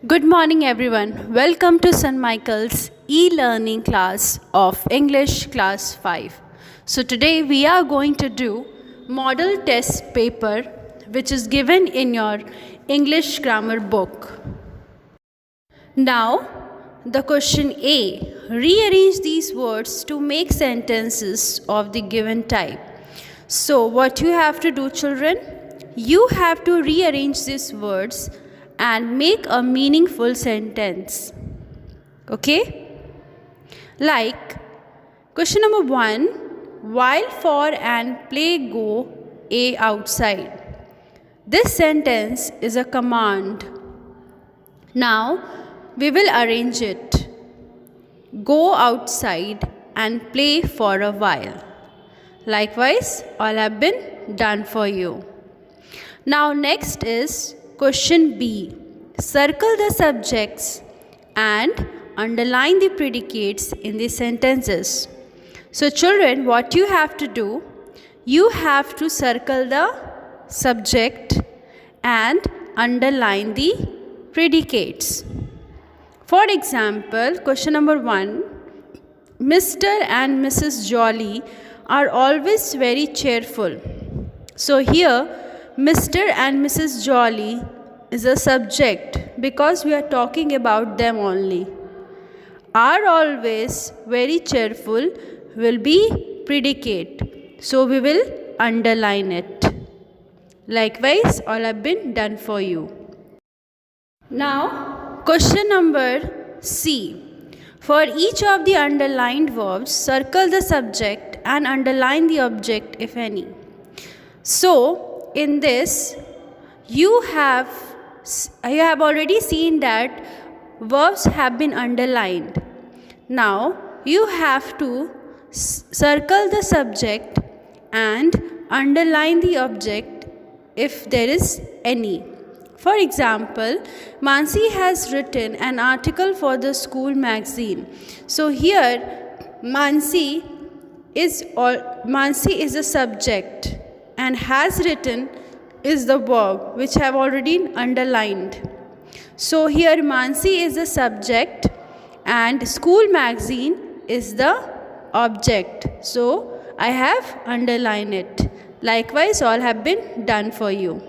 Good morning, everyone. Welcome to St. Michael's e-learning class of English Class 5. So today we are going to do model test paper which is given in your English grammar book. Now, the question A. Rearrange these words to make sentences of the given type. So what you have to do, children? You have to rearrange these words and make a meaningful sentence. Okay? Like question number 1, while for and play go A outside. This sentence is a command. Now we will arrange it. Go outside and play for a while. Likewise, all have been done for you. Now next is question B. Circle the subjects and underline the predicates in the sentences. So children, what you have to do, you have to circle the subject and underline the predicates. For example, question number 1, Mr. and Mrs. Jolly are always very cheerful. So here, Mr. and Mrs. Jolly is a subject because we are talking about them only. Are always very cheerful will be predicate. So we will underline it. Likewise, all have been done for you. Now, question number C. For each of the underlined verbs, circle the subject and underline the object if any. So, in this, you have already seen that verbs have been underlined. Now, you have to circle the subject and underline the object if there is any. For example, Mansi has written an article for the school magazine. So here, Mansi is a subject and has written is the verb which I have already underlined. So here, Mansi is the subject and school magazine is the object. So I have underlined it. Likewise, all have been done for you.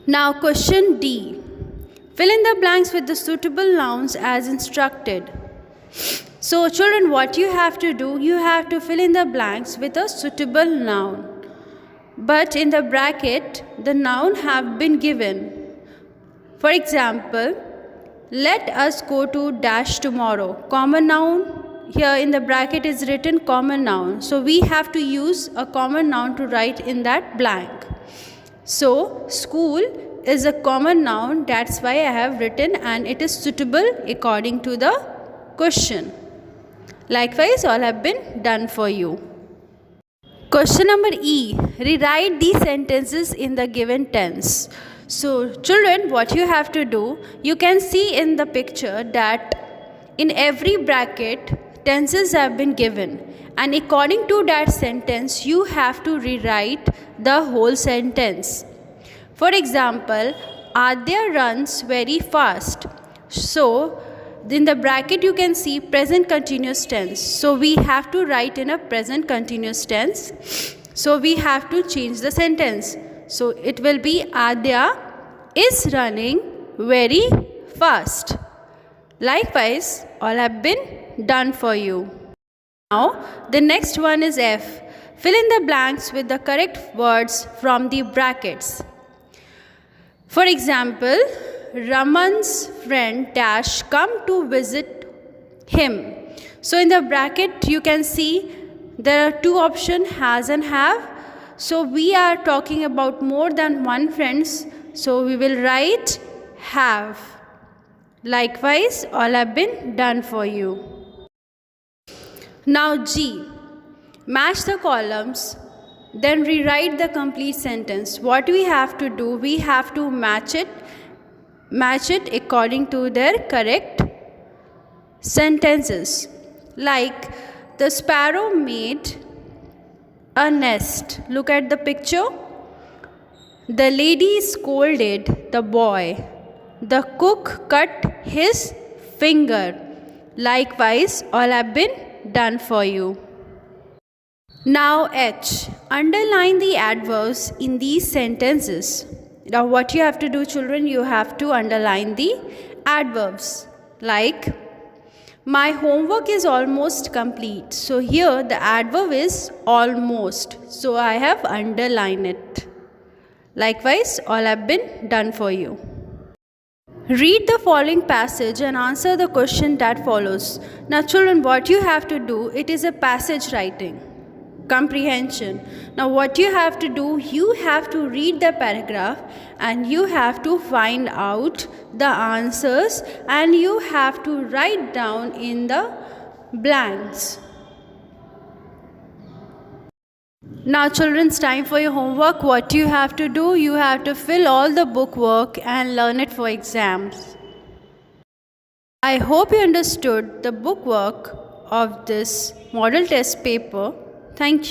Now question D. Fill in the blanks with the suitable nouns as instructed. So children, what you have to do, you have to fill in the blanks with a suitable noun. But in the bracket, the noun have been given. For example, let us go to dash tomorrow. Common noun, here in the bracket is written common noun. So we have to use a common noun to write in that blank. So, school is a common noun, that's why I have written, and it is suitable according to the question. Likewise, all have been done for you. Question number E. Rewrite these sentences in the given tense. So, children, what you have to do, you can see in the picture that in every bracket, tenses have been given. And according to that sentence, you have to rewrite the whole sentence. For example, Adya runs very fast. So, in the bracket you can see present continuous tense. So, we have to write in a present continuous tense. So, we have to change the sentence. So, it will be Adya is running very fast. Likewise, all have been done for you. Now, the next one is F. Fill in the blanks with the correct words from the brackets. For example, Raman's friend Dash come to visit him. So, in the bracket you can see there are two options, has and have. So, we are talking about more than one friends. So, we will write have. Likewise, all have been done for you. Now G. Match the columns, then rewrite the complete sentence. What we have to do, we have to match it according to their correct sentences. Like the sparrow made a nest. Look at the picture. The lady scolded the boy. The cook cut his finger. Likewise, all have been done for you. Now H. Underline the adverbs in these sentences. Now what you have to do, children, you have to underline the adverbs. Like, my homework is almost complete. So here the adverb is almost. So I have underlined it. Likewise, all have been done for you. Read the following passage and answer the question that follows. Now children, what you have to do, it is a passage writing. Comprehension. Now what you have to do, you have to read the paragraph and you have to find out the answers and you have to write down in the blanks. Now children, it's time for your homework. What you have to do, you have to fill all the bookwork and learn it for exams. I hope you understood the bookwork of this model test paper. Thank you.